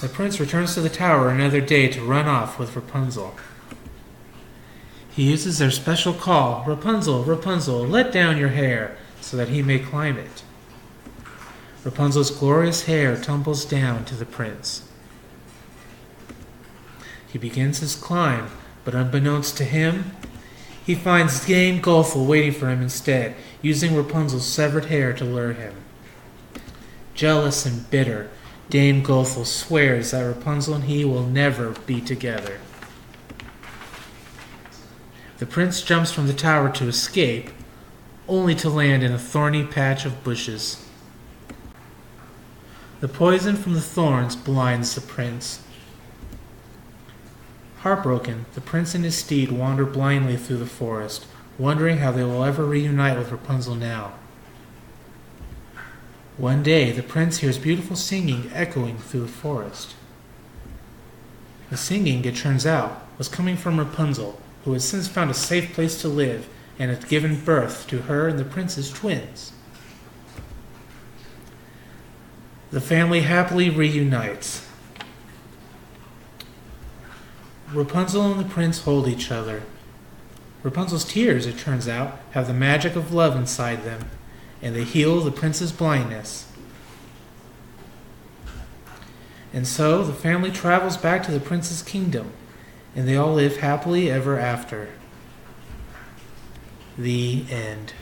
The prince returns to the tower another day to run off with Rapunzel. He uses their special call, "Rapunzel, Rapunzel, let down your hair," so that he may climb it. Rapunzel's glorious hair tumbles down to the prince. He begins his climb, but unbeknownst to him, he finds Dame Gothel waiting for him instead, using Rapunzel's severed hair to lure him. Jealous and bitter, Dame Gothel swears that Rapunzel and he will never be together. The prince jumps from the tower to escape, only to land in a thorny patch of bushes. The poison from the thorns blinds the prince. Heartbroken, the prince and his steed wander blindly through the forest, wondering how they will ever reunite with Rapunzel now. One day, the prince hears beautiful singing echoing through the forest. The singing, it turns out, was coming from Rapunzel, who had since found a safe place to live and had given birth to her and the prince's twins. The family happily reunites. Rapunzel and the prince hold each other. Rapunzel's tears, it turns out, have the magic of love inside them, and they heal the prince's blindness. And so the family travels back to the prince's kingdom, and they all live happily ever after. The end.